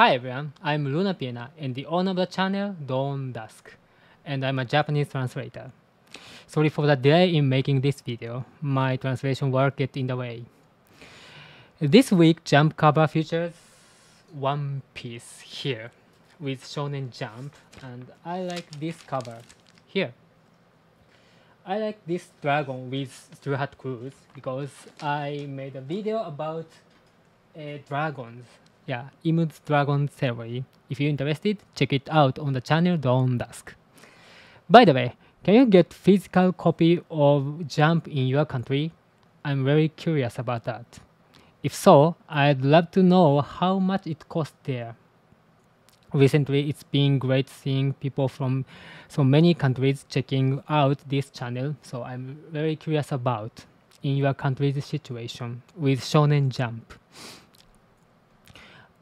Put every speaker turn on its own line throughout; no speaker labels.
Hi everyone, I'm Luna Piena and the owner of the channel Dusk, and I'm a Japanese translator. Sorry for the delay in making this video, my translation work get in the way. This week Jump cover features One Piece here with Shonen Jump, and I like this cover here. I like this dragon with Straw Hat Cruise because I made a video about dragons. Yeah, Imu's Dragon Theory. If you're interested, check it out on the channel Dusk. By the way, can you get physical copy of Jump in your country? I'm very curious about that. If so, I'd love to know how much it costs there. Recently, it's been great seeing people from so many countries checking out this channel, so I'm very curious about in your country's situation with Shonen Jump.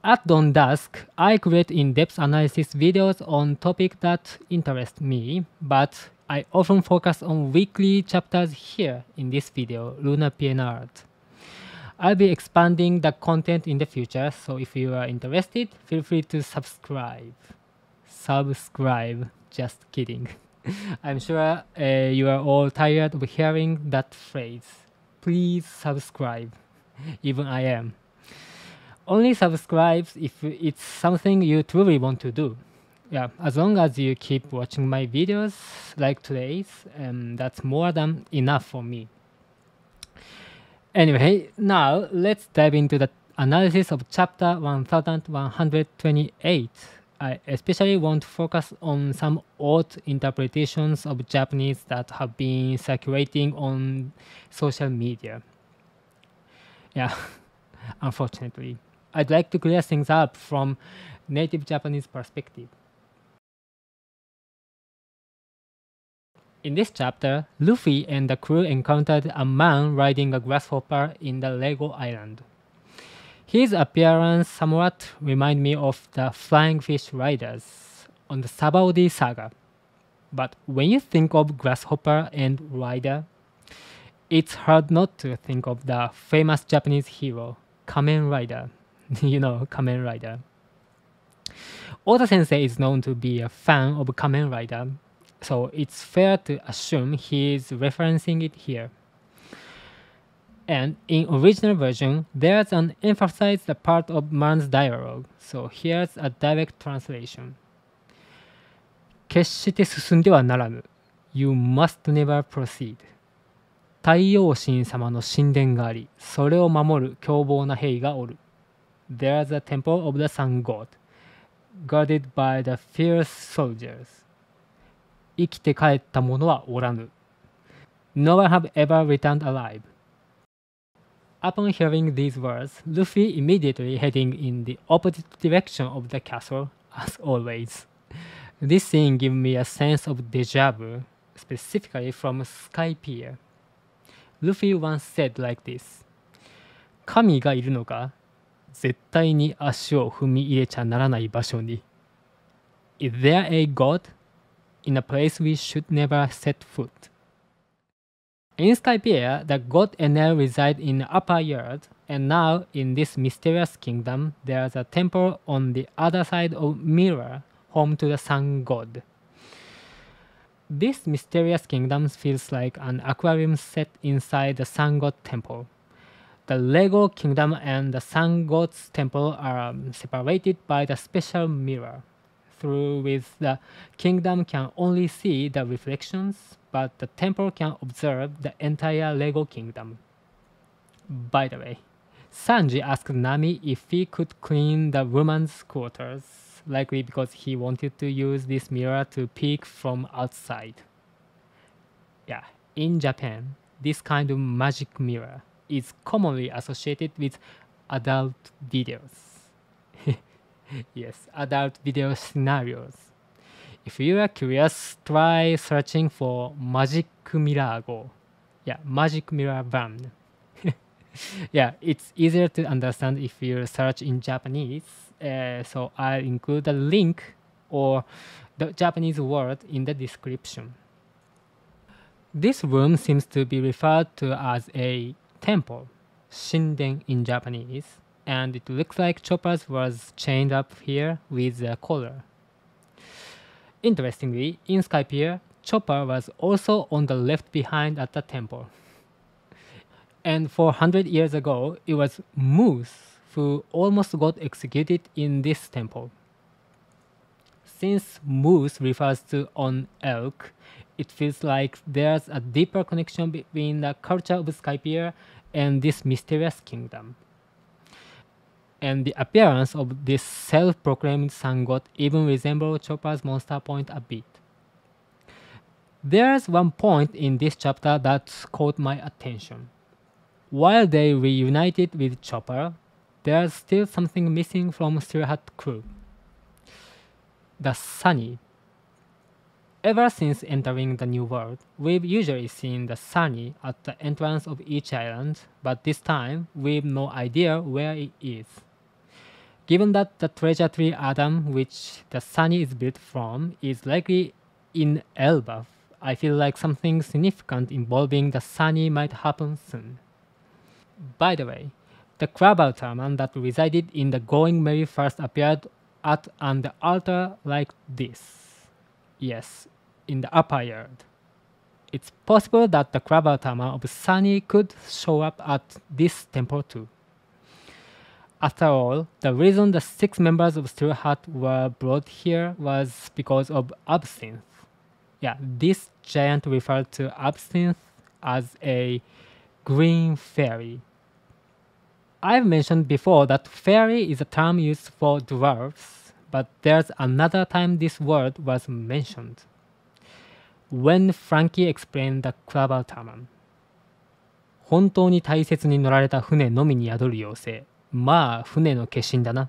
At Dusk, I create in-depth analysis videos on topics that interest me, but I often focus on weekly chapters here in this video, Luna Piena Art. I'll be expanding the content in the future, so if you are interested, feel free to subscribe. Just kidding. I'm sure you are all tired of hearing that phrase. Please subscribe. Even I am. Only subscribe if it's something you truly want to do. Yeah, as long as you keep watching my videos like today's, that's more than enough for me. Anyway, now let's dive into the analysis of chapter 1128. I especially want to focus on some odd interpretations of Japanese that have been circulating on social media. Yeah, unfortunately. I'd like to clear things up from native Japanese perspective. In this chapter, Luffy and the crew encountered a man riding a grasshopper in the Lego Island. His appearance somewhat reminded me of the Flying Fish Riders on the Sabaody saga. But when you think of grasshopper and rider, it's hard not to think of the famous Japanese hero, Kamen Rider. You know, Kamen Rider. Oda Sensei is known to be a fan of Kamen Rider, so it's fair to assume he's referencing it here. And in original version, there's an emphasized part of man's dialogue, so here's a direct translation. 決して進んではならぬ. You must never proceed. 太陽神様の神殿があり、それを守る凶暴な兵がおる. There's a temple of the sun god, guarded by the fierce soldiers. 生きて帰った者はおらぬ. No one have ever returned alive. Upon hearing these words, Luffy immediately heading in the opposite direction of the castle, as always. This scene gave me a sense of deja vu, specifically from Sky Pier. Luffy once said like this, 神がいるのか?絶対に足を踏み入れちゃならない場所に. Is there a god? In a place we should never set foot. In Skypiea, the god Enel reside in the upper yard, and now in this mysterious kingdom, there's a temple on the other side of Mirror, home to the sun god. This mysterious kingdom feels like an aquarium set inside the sun god temple. The Lego Kingdom and the Sun God's Temple are separated by the special mirror, through which the kingdom can only see the reflections, but the temple can observe the entire Lego Kingdom. By the way, Sanji asked Nami if he could clean the woman's quarters, likely because he wanted to use this mirror to peek from outside. Yeah, in Japan, this kind of magic mirror is commonly associated with adult videos. Yes, adult video scenarios. If you are curious, try searching for Magic Mirror Go. Yeah, Magic Mirror Band. Yeah, it's easier to understand if you search in Japanese, so I'll include a link or the Japanese word in the description. This room seems to be referred to as a temple, shinden in Japanese, and it looks like Chopper's was chained up here with a collar. Interestingly, in Skypiea, Chopper was also on the left behind at the temple. And 400 years ago, it was Moose who almost got executed in this temple. Since Moose refers to on elk, it feels like there's a deeper connection between the culture of Skypiea and this mysterious kingdom. And the appearance of this self-proclaimed sun god even resembles Chopper's monster point a bit. There's one point in this chapter that caught my attention. While they reunited with Chopper, there's still something missing from Straw Hat crew. The Sunny. Ever since entering the New World, we've usually seen the Sunny at the entrance of each island, but this time we've no idea where it is. Given that the treasure tree Adam, which the Sunny is built from, is likely in Elbaf, I feel like something significant involving the Sunny might happen soon. By the way, the Crabouterman that resided in the Going Merry first appeared at an altar like this. Yes, in the upper yard. It's possible that the Crabouterman of Sunny could show up at this temple too. After all, the reason the 6 members of Straw Hat were brought here was because of Absinthe. Yeah, this giant referred to Absinthe as a green fairy. I've mentioned before that fairy is a term used for dwarves, but there's another time this word was mentioned. When Frankie explained the Crabouterman. 本当に大切に乗られた船のみに宿る妖精。まあ、船の化身だな。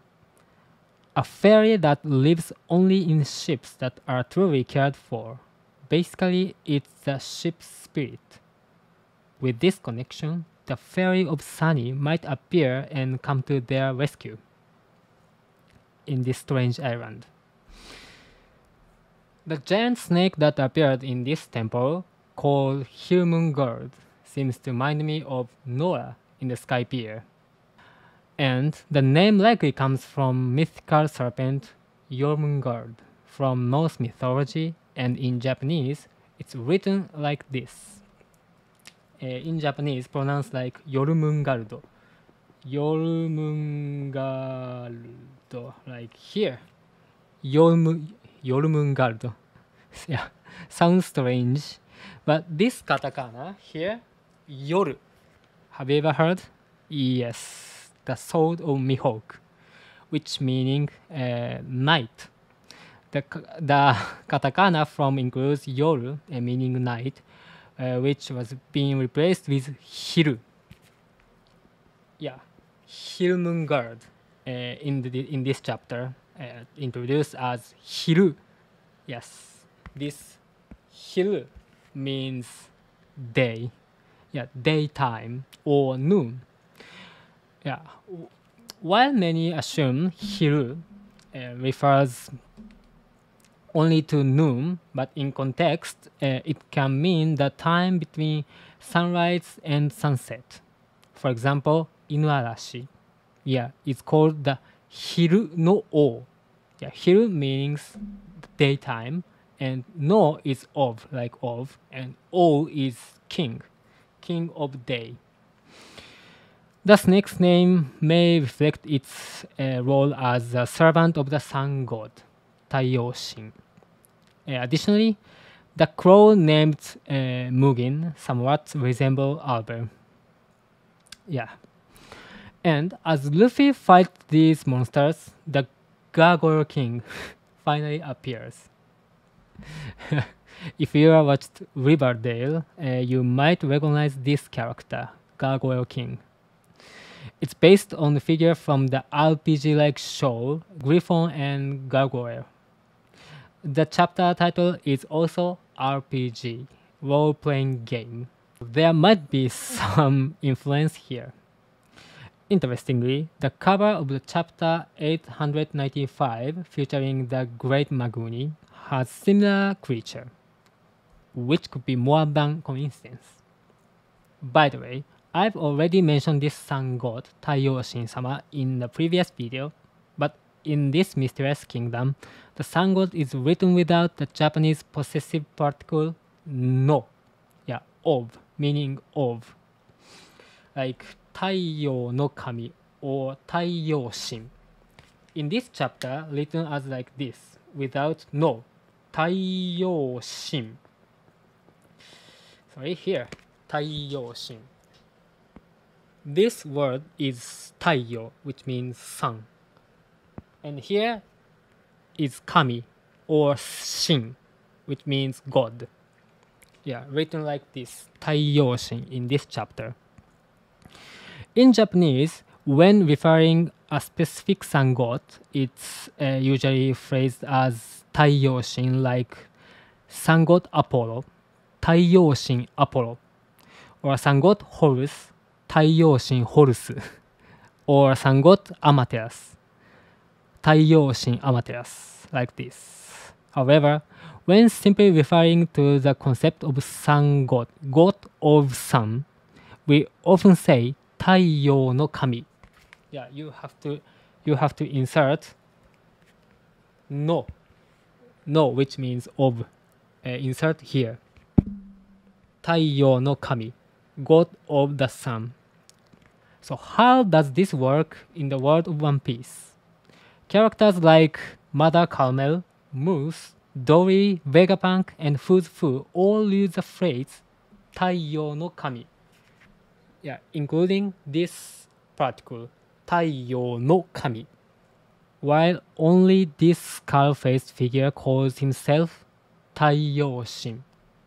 A fairy that lives only in ships that are truly cared for. Basically, it's the ship's spirit. With this connection, the fairy of Sunny might appear and come to their rescue in this strange island. The giant snake that appeared in this temple, called Hilmungard, seems to remind me of Noah in the Skypiea. And the name likely comes from mythical serpent Jormungand from Norse mythology, and in Japanese, it's written like this. In Japanese, pronounced like Jormungaldo. Jormungaldo, like here. Jormungaldo. Yeah, sounds strange, but this katakana here, Yoru. Have you ever heard? Yes. The sword of Mihawk, which meaning night. The katakana form includes yoru, meaning night, which was being replaced with hiru. Yeah, Hilmungard in this chapter introduced as hiru. Yes, this hiru means day. Yeah, daytime or noon. Yeah, while many assume hiru refers only to noon, but in context, it can mean the time between sunrise and sunset. For example, inuarashi. Yeah, it's called the hiru no o. Yeah, hiru means daytime, and no is of, like of, and o is king of day. The snake's name may reflect its role as a servant of the sun god, Taiyoshin. Additionally, the crow named Mugen somewhat resemble Albert. Yeah. And as Luffy fights these monsters, the Gargoyle King finally appears. If you have watched Riverdale, you might recognize this character, Gargoyle King. It's based on the figure from the RPG-like show Griffon and Gargoyle. The chapter title is also RPG, role-playing game. There might be some influence here. Interestingly, the cover of the chapter 895 featuring the Great Maguni has similar creature, which could be more than coincidence. By the way, I've already mentioned this sun god, Taiyoshin-sama, in the previous video, but in this mysterious kingdom, the sun god is written without the Japanese possessive particle no. Yeah, of, meaning of. Like Taiyo no Kami or Taiyoshin. In this chapter, written as like this, without no. Taiyoshin. Sorry, here. Taiyoshin. This word is Taiyo, which means sun. And here is Kami or Shin, which means God. Yeah, written like this, Taiyoshin, in this chapter. In Japanese, when referring a specific sun god, it's usually phrased as Taiyoshin, like sun god Apollo, Taiyoshin Apollo, or sun god Horus, Taiyoshin Horus, or sun god Amaterasu, Taiyoshin Amaterasu, like this. However, when simply referring to the concept of sun god, god of sun, we often say Taiyo no Kami. Yeah, you have to insert no, which means of. Insert here. Taiyo no Kami, god of the sun. So how does this work in the world of One Piece? Characters like Mother Carmel, Moose, Dory, Vegapunk, and Fu all use the phrase Taiyo no Kami. Yeah, including this particle, Taiyo no Kami. While only this skull-faced figure calls himself Taiyoshin,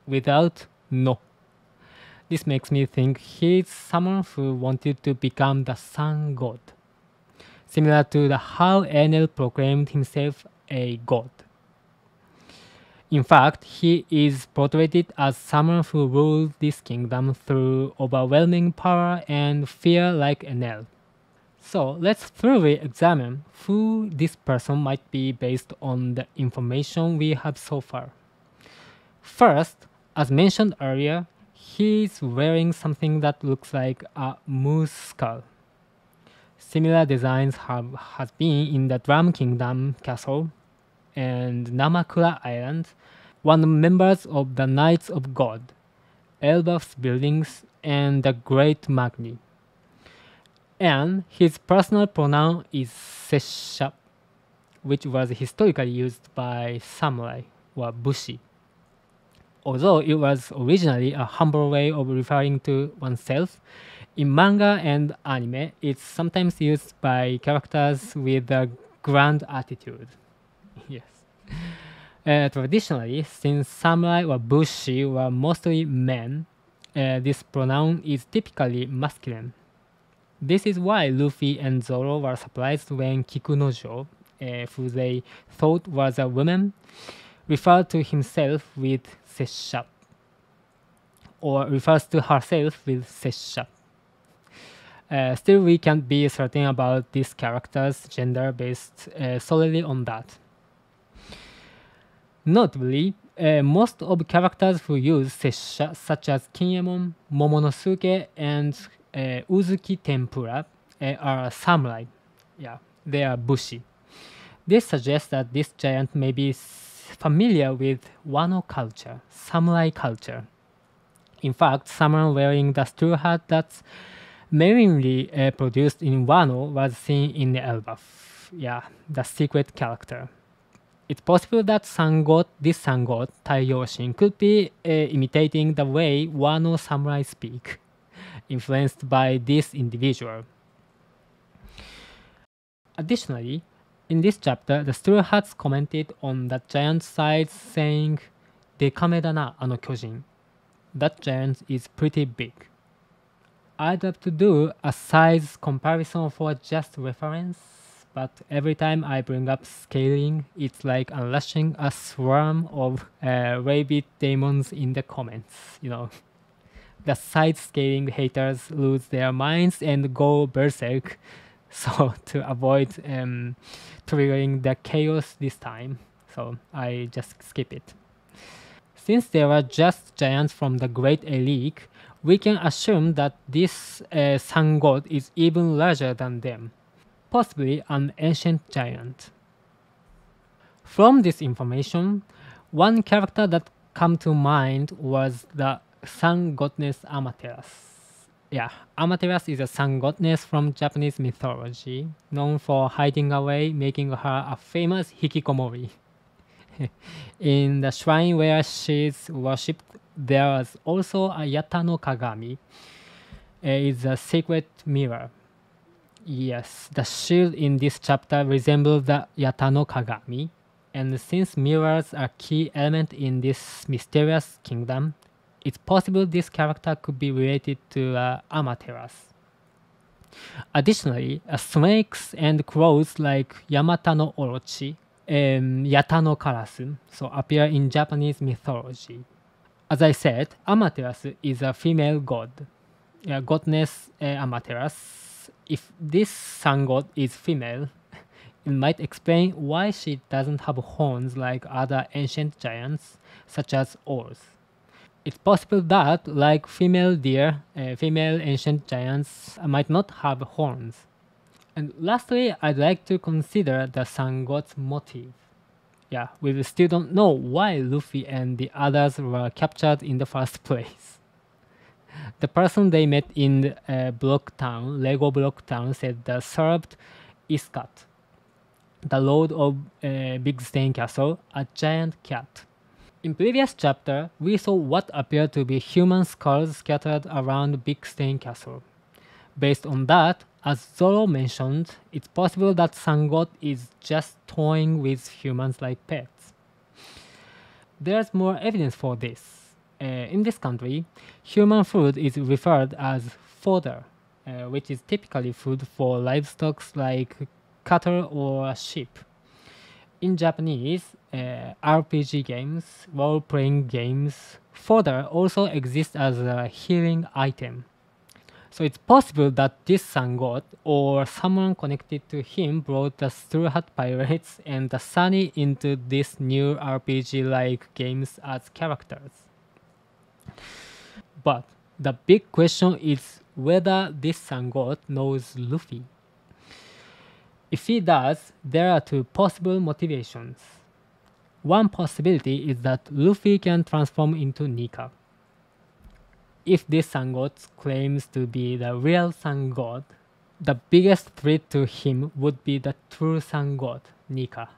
without no. This makes me think he's someone who wanted to become the sun god, similar to how Enel proclaimed himself a god. In fact, he is portrayed as someone who ruled this kingdom through overwhelming power and fear like Enel. So let's thoroughly examine who this person might be based on the information we have so far. First, as mentioned earlier, he's wearing something that looks like a moose skull. Similar designs has been in the Drum Kingdom Castle and Namakura Island, one of the members of the Knights of God, Elbaf's buildings, and the Great Magni. And his personal pronoun is Sessha, which was historically used by samurai or bushi. Although it was originally a humble way of referring to oneself, in manga and anime, it's sometimes used by characters with a grand attitude. Yes. Traditionally, since samurai or bushi were mostly men, this pronoun is typically masculine. This is why Luffy and Zoro were surprised when Kikunojo, who they thought was a woman, referred to himself with Sessha, or refers to herself with Sessha. Still, we can't be certain about this character's gender based solely on that. Notably, most of characters who use Sessha, such as Kinemon, Momonosuke, and Uzuki Tempura, are samurai. Yeah, they are bushi. This suggests that this giant may be familiar with Wano culture, samurai culture. In fact, someone wearing the straw hat that's mainly produced in Wano was seen in the Elbaf. Yeah, the secret character. It's possible that this sun god, Taiyoshin, could be imitating the way Wano samurai speak, influenced by this individual. Additionally, in this chapter, the Straw Hats commented on the giant's size, saying, "Dekame da na, ano kyojin." That giant is pretty big. I'd love to do a size comparison for just reference, but every time I bring up scaling, it's like unleashing a swarm of rabid demons in the comments, you know. The side scaling haters lose their minds and go berserk. So to avoid triggering the chaos this time, so I just skip it. Since they were just giants from the Great Elite, we can assume that this sun god is even larger than them, possibly an ancient giant. From this information, one character that came to mind was the sun goddess Amaterasu. Yeah, Amaterasu is a sun goddess from Japanese mythology, known for hiding away, making her a famous hikikomori. In the shrine where she is worshipped, there is also a Yata no Kagami. It's a sacred mirror. Yes, the shield in this chapter resembles the Yata no Kagami, and since mirrors are a key element in this mysterious kingdom, it's possible this character could be related to Amaterasu. Additionally, snakes and crows like Yamata no Orochi and Yata no Karasu appear in Japanese mythology. As I said, Amaterasu is a female god, goddess Amaterasu. If this sun god is female, it might explain why she doesn't have horns like other ancient giants, such as owls. It's possible that, like female deer, female ancient giants might not have horns. And lastly, I'd like to consider the sun god's motive. Yeah, we still don't know why Luffy and the others were captured in the first place. The person they met in Bloch Town, Lego Bloch Town, said they served Iskat, the lord of Big Stain Castle, a giant cat. In previous chapter, we saw what appeared to be human skulls scattered around Big Stain Castle. Based on that, as Zoro mentioned, it's possible that Sun God is just toying with humans like pets. There's more evidence for this. In this country, human food is referred as fodder, which is typically food for livestock like cattle or sheep. In Japanese RPG games, role-playing games, fodder also exists as a healing item. So it's possible that this sun god or someone connected to him brought the Straw Hat Pirates and the Sunny into this new RPG-like games as characters. But the big question is whether this sun god knows Luffy. If he does, there are two possible motivations. One possibility is that Luffy can transform into Nika. If this sun god claims to be the real sun god, the biggest threat to him would be the true sun god, Nika.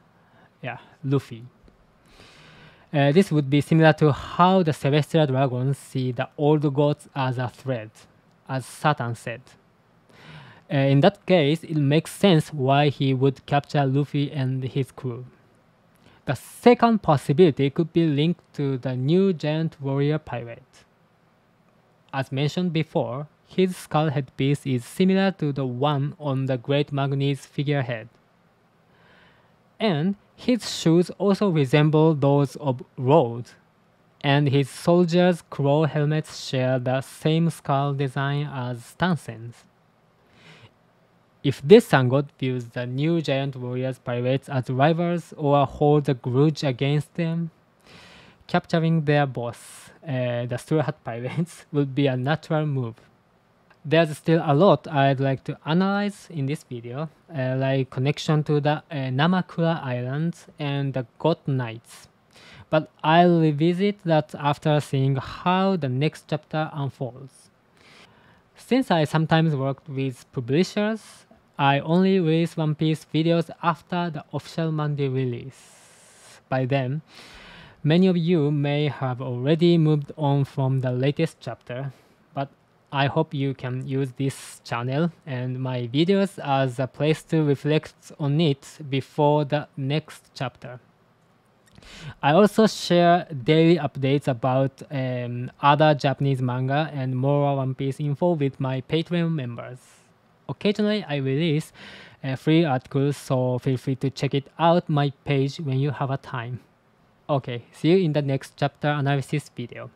Yeah, Luffy. This would be similar to how the Celestial Dragons see the old gods as a threat, as Satan said. In that case, it makes sense why he would capture Luffy and his crew. The second possibility could be linked to the new giant warrior pirate. As mentioned before, his skull headpiece is similar to the one on the Great Magni's figurehead. And his shoes also resemble those of Rhodes, and his soldiers' claw helmets share the same skull design as Stansen's. If this sun god views the new giant warriors pirates as rivals or holds a grudge against them, capturing their boss, the Straw Hat Pirates, would be a natural move. There's still a lot I'd like to analyze in this video, like connection to the Namakura Islands and the God Knights. But I'll revisit that after seeing how the next chapter unfolds. Since I sometimes worked with publishers, I only release One Piece videos after the official Monday release. By then, many of you may have already moved on from the latest chapter, but I hope you can use this channel and my videos as a place to reflect on it before the next chapter. I also share daily updates about other Japanese manga and more One Piece info with my Patreon members. Occasionally I release free articles, so feel free to check it out my page when you have a time. Okay, see you in the next chapter analysis video.